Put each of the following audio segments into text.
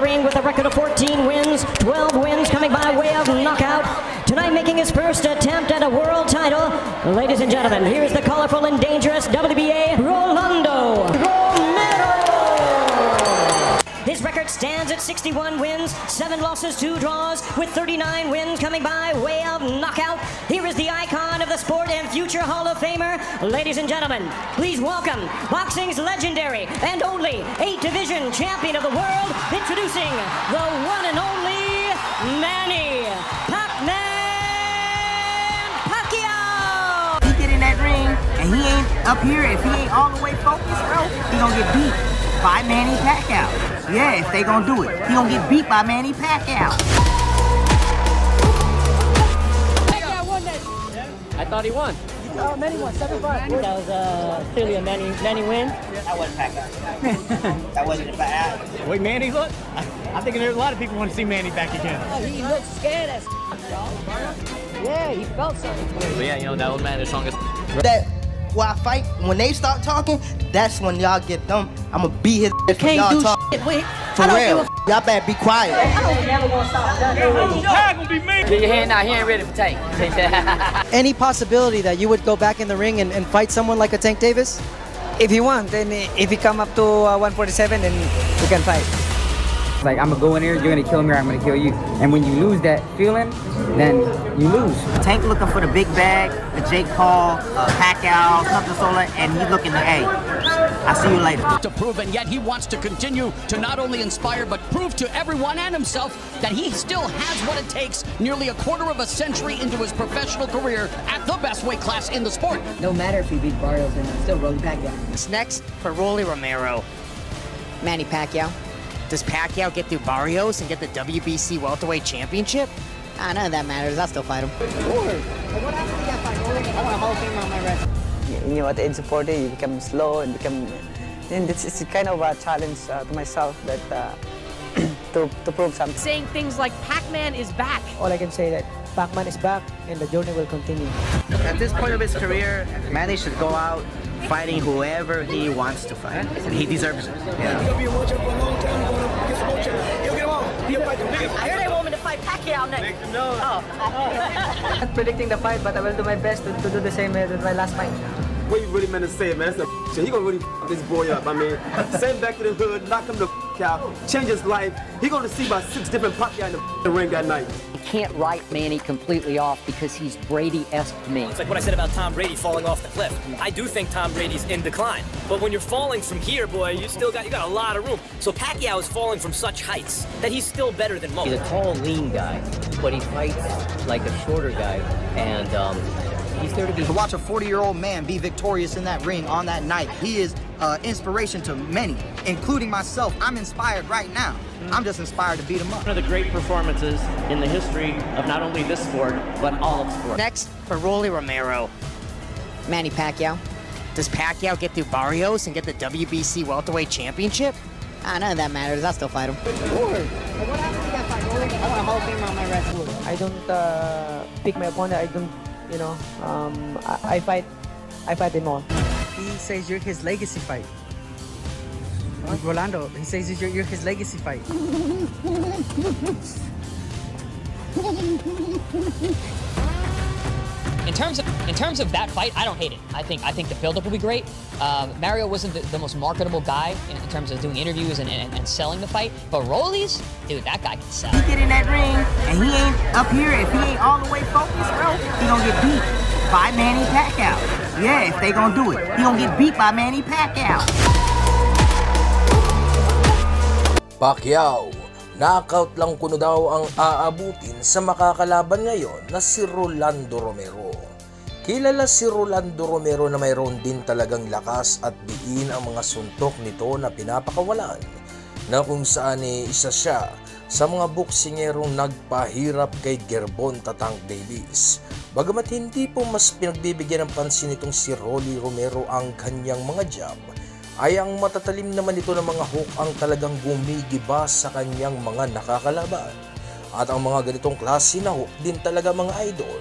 ring with a record of 14 wins, 12 wins coming by way of knockout. Tonight making his first attempt at a world title. Ladies and gentlemen, here's the colorful and dangerous WBA Rolando Romero. His record stands at 61 wins, 7 losses, 2 draws, with 39 wins coming by way of knockout. Here is the icon of the sport and future Hall of Famer. Ladies and gentlemen, please welcome boxing's legendary and only 8-division champion of the world, introducing the one and only Manny Pac-Man Pacquiao. He get in that ring and he ain't up here, if he ain't all the way focused, bro, he gonna get beat by Manny Pacquiao. Yeah, if they gonna do it, he gonna get beat by Manny Pacquiao. Pacquiao won that. I thought he won. Manny won 7-5. That was clearly a Manny win. That wasn't Pacquiao. That wasn't a bad. The way Manny looked, I think there's a lot of people want to see Manny back again. Oh, he looked scared as yeah, he felt something. But yeah, you know, that old man is strongest. That when I fight, when they start talking, that's when y'all get them. I'ma beat his ass when y'all talk. For real. Y'all better be quiet. Get your hand out, he ain't ready for Tank. Any possibility that you would go back in the ring and fight someone like a Tank Davis? If he won, then if he come up to 147, then we can fight. Like, I'm gonna go in there, you're gonna kill me or I'm gonna kill you. And when you lose that feeling, then you lose. Tank looking for the big bag, the Jake Paul, Pacquiao, something solar, and he looking to, hey, I'll see you later. To prove, and yet he wants to continue to not only inspire, but prove to everyone and himself that he still has what it takes nearly a quarter of a century into his professional career at the best weight class in the sport. No matter if he beat Barrios, then still Rolly Pacquiao. What's next for Rolly Romero? Manny Pacquiao. Does Pacquiao get through Barrios and get the WBC welterweight championship? None of that matters. I'll still fight him. What happened to that fight, Rolly? I want a Hall of Famer on my record. You know, at the age of 40, you become slow and become... And it's kind of a challenge to myself that to prove something. Saying things like Pac-Man is back. All I can say that Pac-Man is back and the journey will continue. At this point of his career, Manny should go out fighting whoever he wants to fight. And he deserves it. Yeah. I heard they want me to fight Pacquiao next. I'm not predicting the fight, but I will do my best to do the same as my last fight. What you really meant to say, man, that's a shit. He gonna really this boy up, I mean. Send him back to the hood, knock him the out, change his life. He gonna see about 6 different Pacquiao in the ring that night. You can't write Manny completely off because he's Brady-esque to me. It's like what I said about Tom Brady falling off the cliff. I do think Tom Brady's in decline. But when you're falling from here, boy, you got a lot of room. So Pacquiao is falling from such heights that he's still better than most. He's a tall, lean guy, but he fights like a shorter guy, and he's there to be. To watch a 40-year-old man be victorious in that ring on that night, he is inspiration to many, including myself. I'm inspired right now. I'm just inspired to beat him up. One of the great performances in the history of not only this sport, but all of sport. Next for Rolly Romero. Manny Pacquiao. Does Pacquiao get through Barrios and get the WBC welterweight championship? None of that matters. I'll still fight him. What happened to that fight, Rolly? I want a Hall of Famer on my record. I don't pick my opponent. I don't, you know, I fight them all. He says you're his legacy fight. With Rolando, he says you're his legacy fight. In terms of that fight, I don't hate it. I think the build-up will be great. Mario wasn't the most marketable guy in terms of doing interviews and selling the fight, but Rollies, dude, that guy can sell. He get in that ring and he ain't up here, if he ain't all the way focused, bro, he gonna get beat by Manny Pacquiao. Yeah, if they gonna do it, he gonna get beat by Manny Pacquiao. Pacquiao, knockout lang kuno daw ang aabutin sa makakalaban ngayon na si Rolando Romero. Kilala si Rolando Romero na mayroon din talagang lakas at diin ang mga suntok nito na pinapakawalan, na kung saan isa siya sa mga boksingerong nagpahirap kay Gervonta Tank Davis. Bagamat hindi po mas pinagbibigyan ng pansin itong si Rolly Romero ang kanyang mga jab, ay ang matatalim naman ito ng mga hook ang talagang gumigiba sa kanyang mga nakakalaban. At ang mga ganitong klase na hook din talaga, mga idol,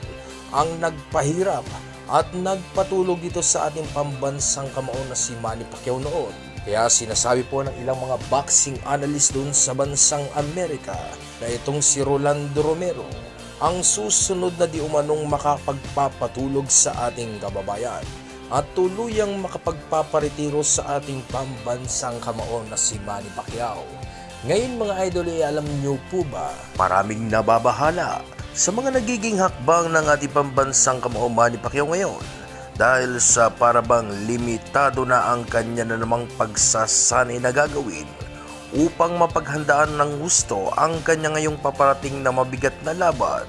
ang nagpahirap at nagpatulog dito sa ating pambansang kamao na si Manny Pacquiao noon. Kaya sinasabi po ng ilang mga boxing analyst doon sa bansang Amerika na itong si Rolando Romero ang susunod na di umanong makapagpapatulog sa ating kababayan at tuluyang makapagpaparetiro sa ating pambansang kamao na si Manny Pacquiao. Ngayon mga idol, alam niyo po ba, maraming nababahala sa mga nagiging hakbang ng ating pambansang kamao Manny Pacquiao ngayon dahil sa parabang limitado na ang kanya na namang pagsasanay na gagawin upang mapaghandaan ng gusto ang kanya ngayong paparating na mabigat na laban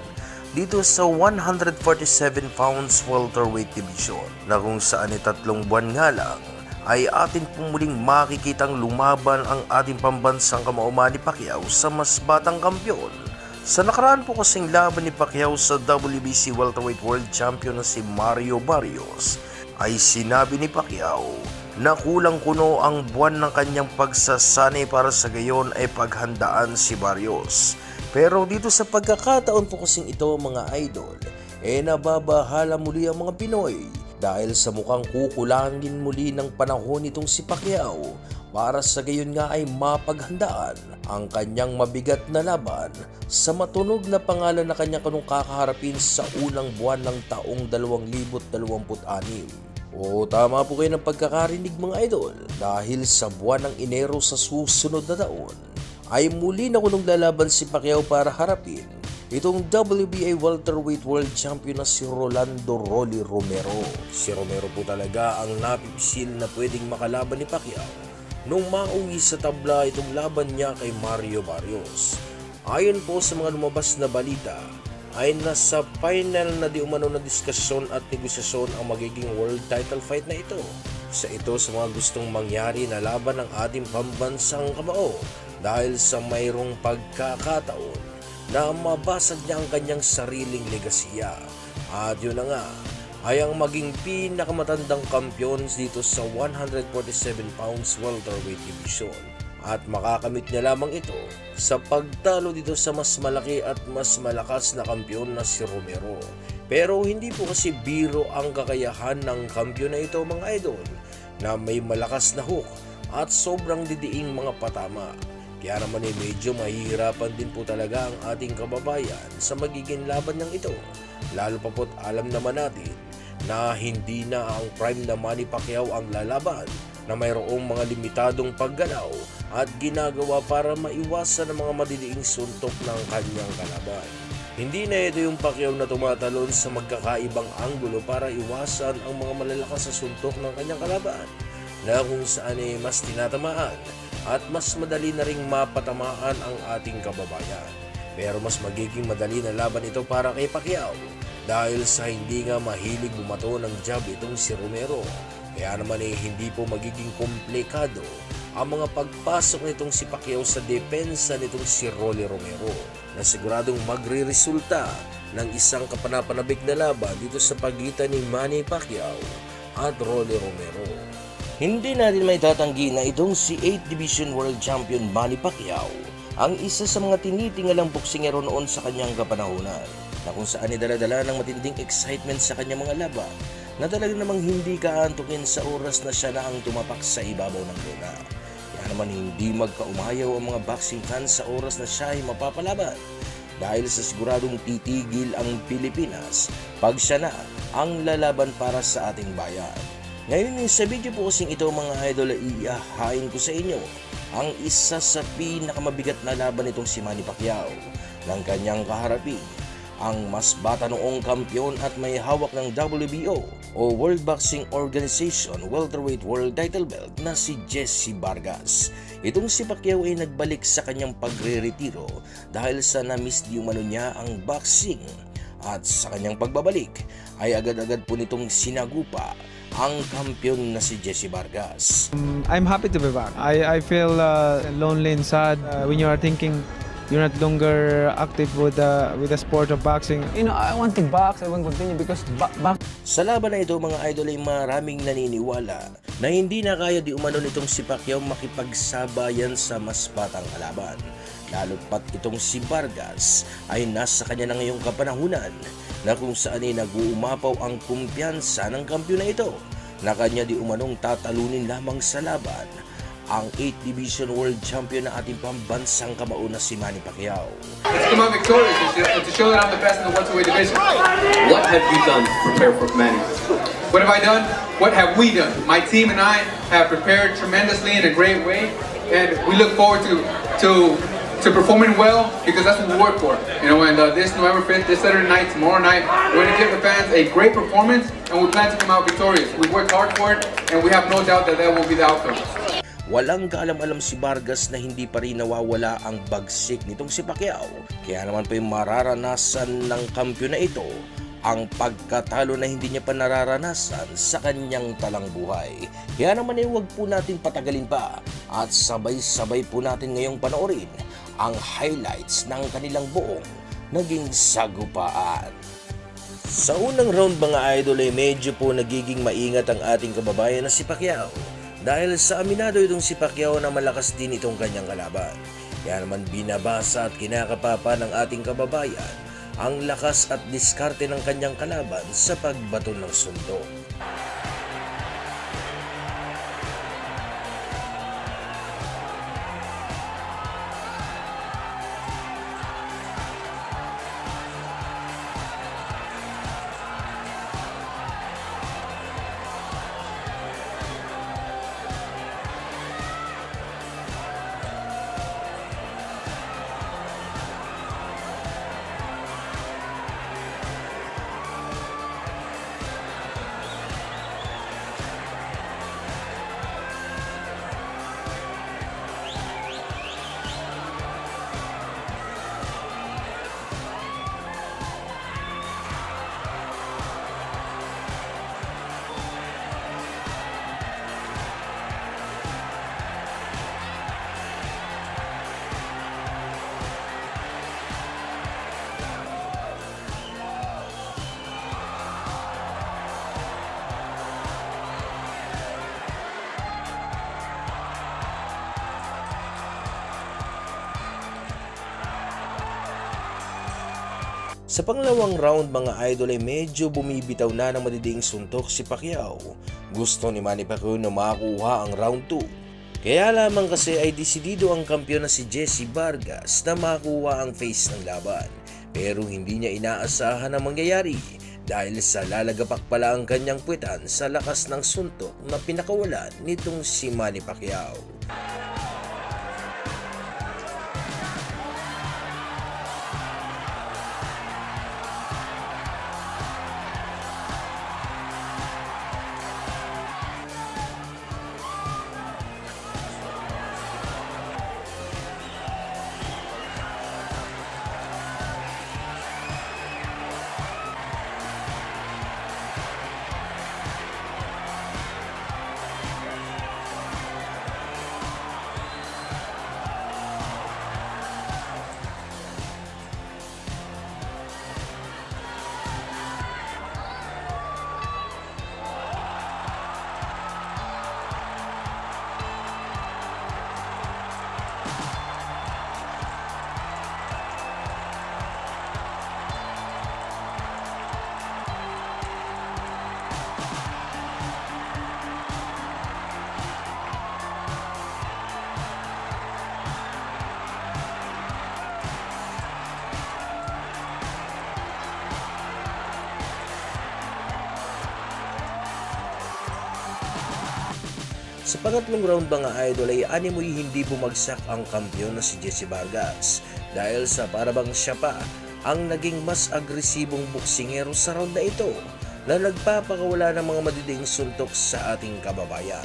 dito sa 147 pounds welterweight division na kung saan 3 buwan nga lang ay atin pumuling makikitang lumaban ang ating pambansang kamao Manny Pacquiao sa mas batang kampyon. Sa nakaraan po kasing laban ni Pacquiao sa WBC welterweight world champion na si Mario Barrios ay sinabi ni Pacquiao na kulang kuno ang buwan ng kanyang pagsasanay para sa gayon ay paghandaan si Barrios. Pero dito sa pagkakataon po kasing ito mga idol, nababahala muli ang mga Pinoy dahil sa mukhang kukulangin muli ng panahon itong si Pacquiao para sa gayon nga ay mapaghandaan ang kanyang mabigat na laban sa matunog na pangalan na kanya kanong kakaharapin sa unang buwan ng taong 2026. O tama po kayo ng pagkakarinig mga idol, dahil sa buwan ng Enero sa susunod na taon ay muli na kunong lalaban si Pacquiao para harapin itong WBA welterweight world champion na si Rolando "Rolly" Romero. Si Romero po talaga ang napipisil na pwedeng makalaban ni Pacquiao nung mauwi sa tabla itong laban niya kay Mario Barrios. Ayon po sa mga lumabas na balita, ay nasa final na di umano na diskusyon at negosasyon ang magiging world title fight na ito. Sa ito sa mga gustong mangyari na laban ng ating pambansang kamao dahil sa mayroong pagkakataon na mabasag niya ang kanyang sariling legasiya. At yun na nga, ay ang maging pinakamatandang kampiyon dito sa 147 pounds welterweight division. At makakamit niya lamang ito sa pagtalo dito sa mas malaki at mas malakas na kampiyon na si Romero. Pero hindi po kasi biro ang kakayahan ng kampiyon na ito mga idol, na may malakas na hook at sobrang didiing mga patama. Kaya naman medyo mahihirapan din po talaga ang ating kababayan sa magiging laban ng ito. Lalo pa po't alam naman natin na hindi na ang prime na Manny Pacquiao ang lalaban, na mayroong mga limitadong paggalaw at ginagawa para maiwasan ang mga madidiing suntok ng kanyang kalaban. Hindi na ito yung Pacquiao na tumatalon sa magkakaibang anggulo para iwasan ang mga malalakas na suntok ng kanyang kalaban, na kung saan mas tinatamaan at mas madali na ring mapatamaan ang ating kababayan. Pero mas magiging madali na laban ito para kay Pacquiao dahil sa hindi nga mahilig bumato ng jab itong si Romero. Kaya naman hindi po magiging komplikado ang mga pagpasok nitong si Pacquiao sa depensa nitong si Rolly Romero, na siguradong magre-resulta ng isang kapanapanabik na laban dito sa pagitan ni Manny Pacquiao at Rolly Romero. Hindi natin may tatanggi na itong si 8th Division World Champion Manny Pacquiao ang isa sa mga tinitingalang boksingero noon sa kanyang kapanahunan, na kung saan dala-dala ng matinding excitement sa kanyang mga laban na talagang namang hindi kaantukin sa oras na siya na ang tumapak sa ibabaw ng lona. Kaya naman hindi magkaumayaw ang mga boxing fans sa oras na siya ay mapapalaban, dahil sa siguradong titigil ang Pilipinas pag siya na ang lalaban para sa ating bayan. Ngayon sa video po kasing ito mga idol, iihahain ko sa inyo ang isa sa pinakamabigat na laban nitong si Manny Pacquiao ng kanyang kaharapin, ang mas bata noong kampiyon at may hawak ng WBO o World Boxing Organization welterweight world title belt na si Jesse Vargas. Itong si Pacquiao ay nagbalik sa kanyang pagre-retiro dahil sa na-miss di umano niya ang boxing, at sa kanyang pagbabalik ay agad-agad po nitong sinagupa ang kampiyon na si Jesse Vargas. I'm happy to be back. I feel lonely and sad when you are thinking you're not longer active with the sport of boxing. You know, I want to box, I want to continue because Sa laban na ito mga idol ay maraming naniniwala na hindi na kaya di umano nitong si Pacquiao makipagsabayan sa mas batang kalaban. Lalo pat itong si Vargas ay nasa kanya na ngayong kapanahunan, na kung saan ay nag-uumapaw ang kumpiyansa ng kampiyon na ito, na kanya di umanong tatalunin lamang sa laban ang 8th Division World Champion na ating pambansang kamao na si Manny Pacquiao. Let's come out victorious and to show that I'm the best in the welterweight division. What have you done to prepare for Manny? What have I done? What have we done? My team and I have prepared tremendously in a great way, and we look forward to performing well because that's what we work for. You know, and this November 5th, this Saturday night, tomorrow night, we're going to give the fans a great performance, and we plan to come out victorious. We worked hard for it, and we have no doubt that that will be the outcome. Walang kaalam-alam si Vargas na hindi pa rin nawawala ang bagsik nitong si Pacquiao. Kaya naman po yung mararanasan ng kampiyon na ito ang pagkatalo na hindi niya pa nararanasan sa kanyang talang buhay. Kaya naman ay huwag po natin patagalin pa at sabay-sabay po natin ngayong panoorin ang highlights ng kanilang buong naging sagupaan. Sa unang round mga idol ay medyo po nagiging maingat ang ating kababayan na si Pacquiao. Dahil sa aminado itong si Pacquiao na malakas din itong kanyang kalaban. Kaya naman binabasa at kinakapapa ng ating kababayan ang lakas at diskarte ng kanyang kalaban sa pagbato ng suntok. Sa pangalawang round mga idol ay medyo bumibitaw na ng madidiing suntok si Pacquiao. Gusto ni Manny Pacquiao na makuha ang round 2. Kaya lamang kasi ay desidido ang kampiyon na si Jesse Vargas na makuha ang face ng laban. Pero hindi niya inaasahan ang mangyayari dahil sa lalagapak pala ang kanyang puwetan sa lakas ng suntok na pinakawalan nitong si Manny Pacquiao. Sa pangatlong round mga idol ay animoy hindi bumagsak ang kampiyon na si Jesse Vargas dahil sa parabang siya pa ang naging mas agresibong boksingero sa round na ito na nagpapakawala ng mga madidiing suntok sa ating kababayan.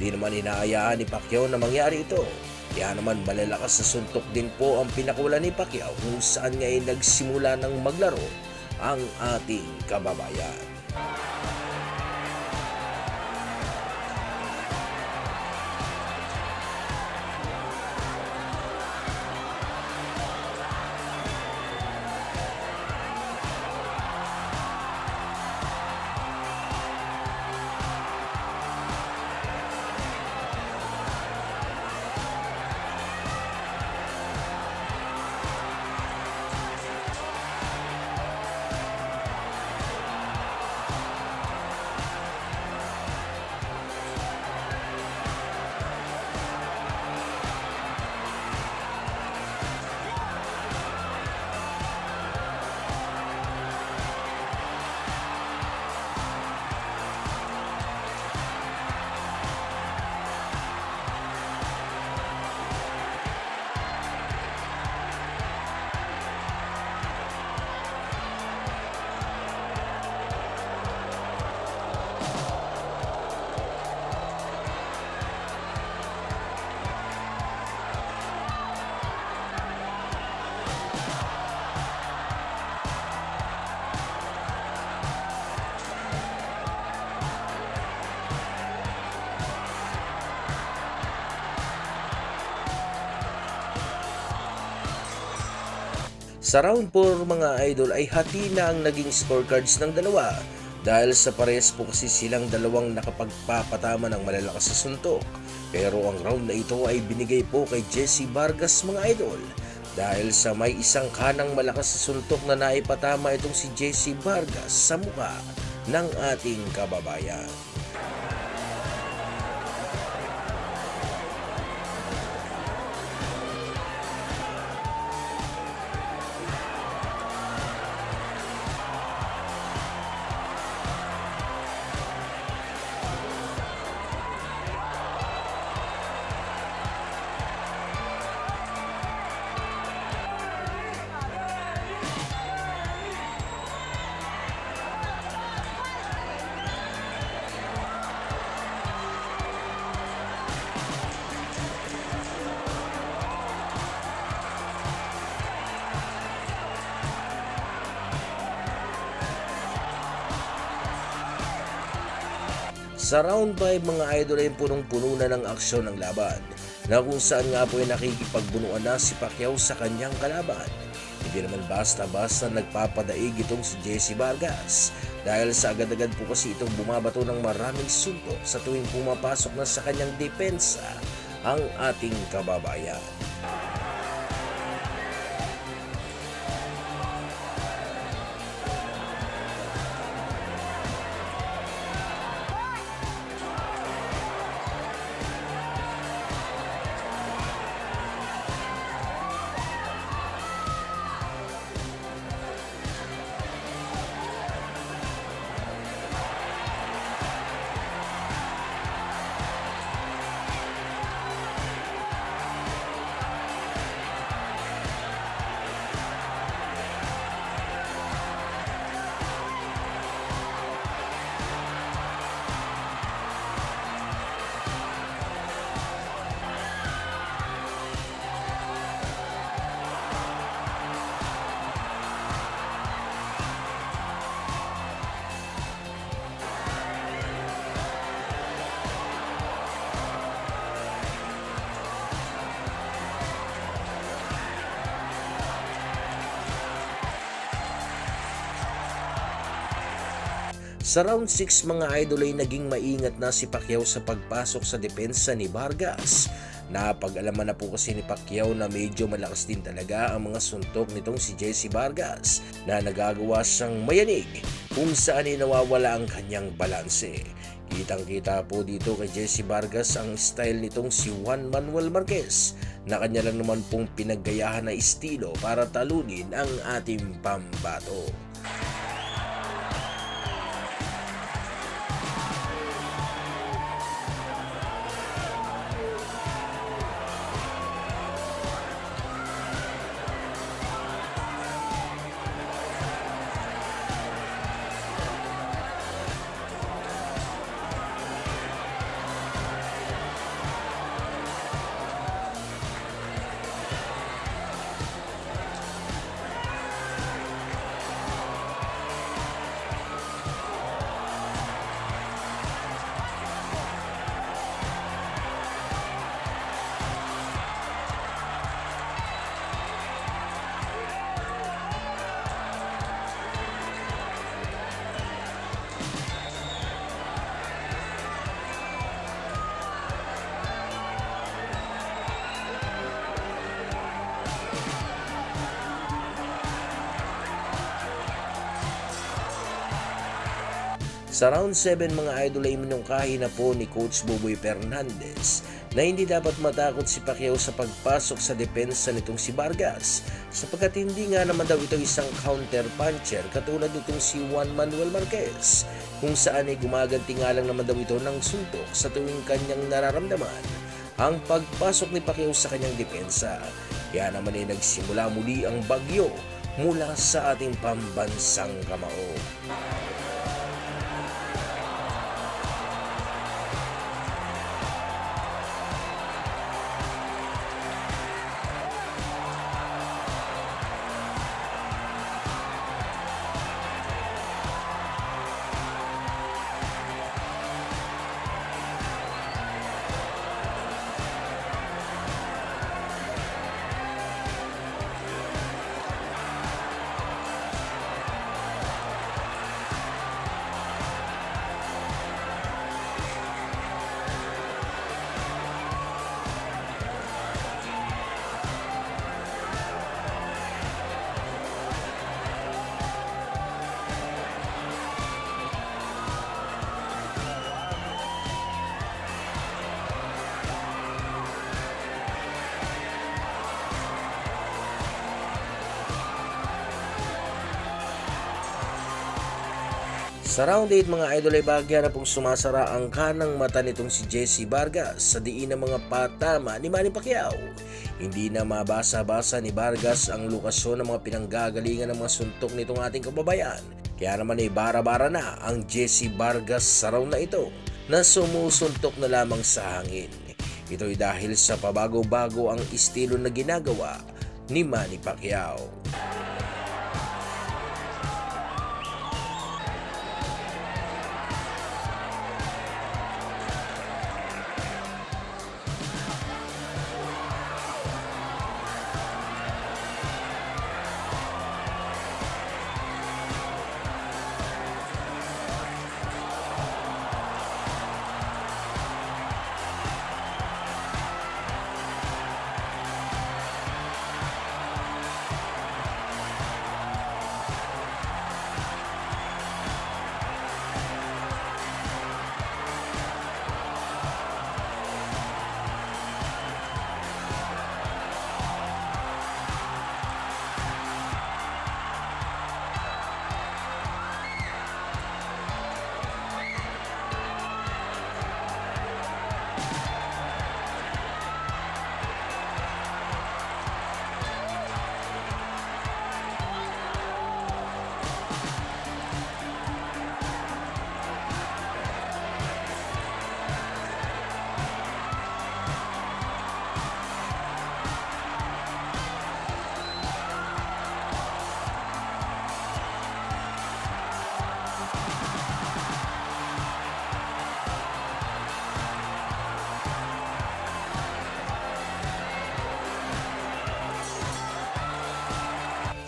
Di naman inaayaan ni Pacquiao na mangyari ito. Kaya naman malalakas na suntok din po ang pinakawalan ni Pacquiao kung saan nga ay nagsimula ng maglaro ang ating kababayan. Sa round 4 mga idol ay hati na ang naging scorecards ng dalawa dahil sa parehas po kasi silang dalawang nakapagpapatama ng malalakas sa suntok. Pero ang round na ito ay binigay po kay Jesse Vargas mga idol dahil sa may isang kanang malakas sa suntok na naipatama itong si Jesse Vargas sa mukha ng ating kababayan. Sa round 5 mga idol ay punong-puno na ng aksyon ng laban na kung saan nga po ay nakikipagbunuan na si Pacquiao sa kanyang kalaban. Hindi naman basta-basta nagpapadaig itong si Jesse Vargas dahil sa agad-agad po kasi itong bumabato ng maraming suntok sa tuwing pumapasok na sa kanyang depensa ang ating kababayan. Sa round 6 mga idol ay naging maingat na si Pacquiao sa pagpasok sa depensa ni Vargas. Napag-alaman na po kasi ni Pacquiao na medyo malakas din talaga ang mga suntok nitong si Jesse Vargas na nagagawa siyang mayanig kung saan ay nawawala ang kanyang balanse. Kitang-kita po dito kay Jesse Vargas ang style nitong si Juan Manuel Marquez na kanya lang naman pong pinaggayahan na estilo para talunin ang ating pambato. Sa round 7 mga idol ay minungkahi na po ni Coach Boboy Fernandez na hindi dapat matakot si Pacquiao sa pagpasok sa depensa nitong si Vargas sapagkat hindi nga naman daw ito isang counter puncher katulad nitong si Juan Manuel Marquez kung saan ay gumaganti nga lang naman daw ito ng suntok sa tuwing kanyang nararamdaman ang pagpasok ni Pacquiao sa kanyang depensa. Kaya naman ay nagsimula muli ang bagyo mula sa ating pambansang kamao. Sa round 8 mga idol ay bahagya na pong sumasara ang kanang mata nitong si Jessie Vargas sa diin ng mga patama ni Manny Pacquiao. Hindi na mabasa-basa ni Vargas ang lokasyon ng mga pinanggagalingan ng mga suntok nitong ating kababayan. Kaya naman ay bara-bara na ang Jessie Vargas sa round na ito na sumusuntok na lamang sa hangin. Ito'y dahil sa pabago-bago ang estilo na ginagawa ni Manny Pacquiao.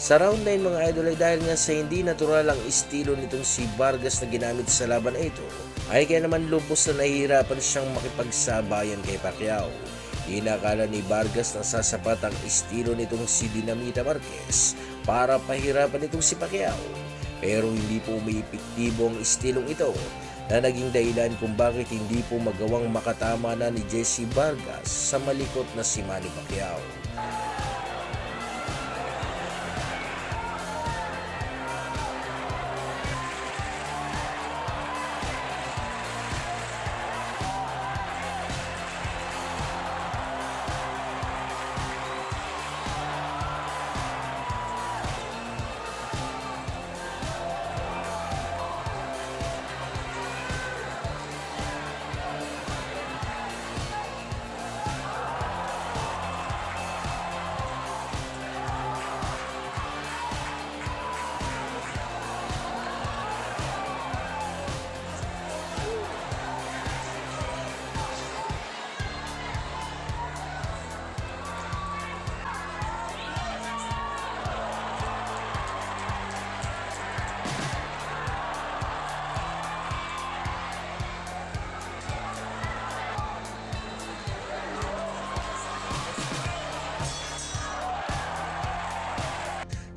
Sa round 9 mga idol ay dahil nga sa hindi natural ang estilo nitong si Vargas na ginamit sa laban na ito, ay kaya naman lubos na nahihirapan siyang makipagsabayan kay Pacquiao. Inakala ni Vargas na sasapat ang estilo nitong si Dinamita Marquez para pahirapan itong si Pacquiao. Pero hindi po may epektibo ang estilong ito na naging dahilan kung bakit hindi po magawang makatama na ni Jessie Vargas sa malikot na si Manny Pacquiao.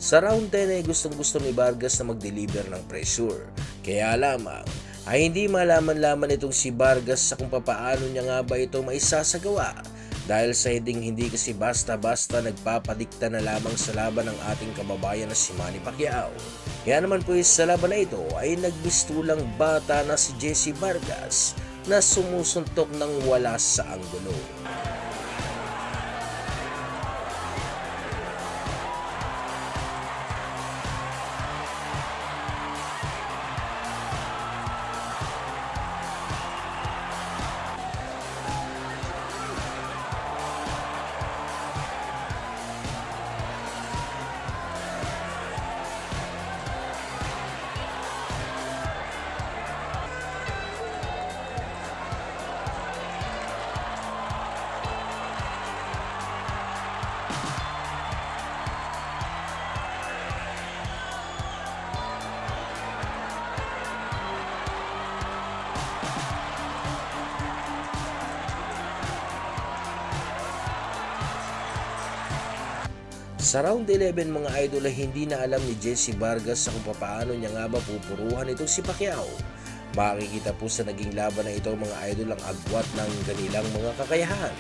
Sa round 10 ay gustong-gusto ni Vargas na mag-deliver ng pressure. Kaya lamang ay hindi malaman-laman itong si Vargas sa kung papaano niya nga ba ito maisasagawa. Dahil sa hindi kasi basta-basta nagpapadikta na lamang sa laban ng ating kababayan na si Manny Pacquiao. Kaya naman po sa laban na ito ay nagbistulang bata na si Jessie Vargas na sumusuntok ng wala sa anggulo. Sa round 11 mga idol ay hindi na alam ni Jessie Vargas sa kung paano niya nga ba pupuruhan itong si Pacquiao. Makikita po sa naging laban na ito mga idol ang agwat ng ganilang mga kakayahan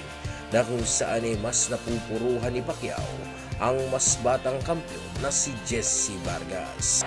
na kung saan ay mas napupuruhan ni Pacquiao ang mas batang kampiyon na si Jessie Vargas.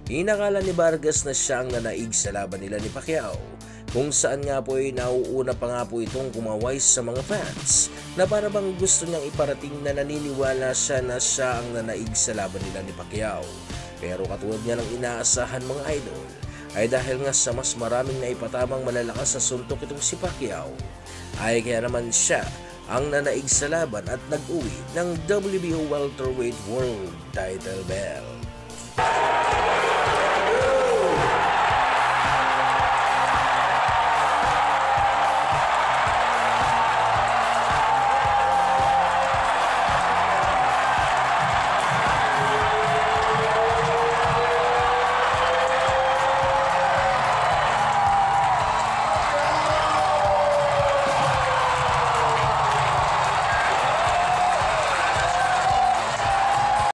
Inakala ni Vargas na siya ang nanaig sa laban nila ni Pacquiao, kung saan nga po ay nauuna pa nga po itong kumaway sa mga fans na para bang gusto niyang iparating na naniniwala siya na siya ang nanaig sa laban nila ni Pacquiao. Pero katulad nga ng inaasahan mga idol, ay dahil nga sa mas maraming naipatamang malalakas sa suntok itong si Pacquiao, ay kaya naman siya ang nanaig sa laban at nag-uwi ng WBO Welterweight World Title Belt.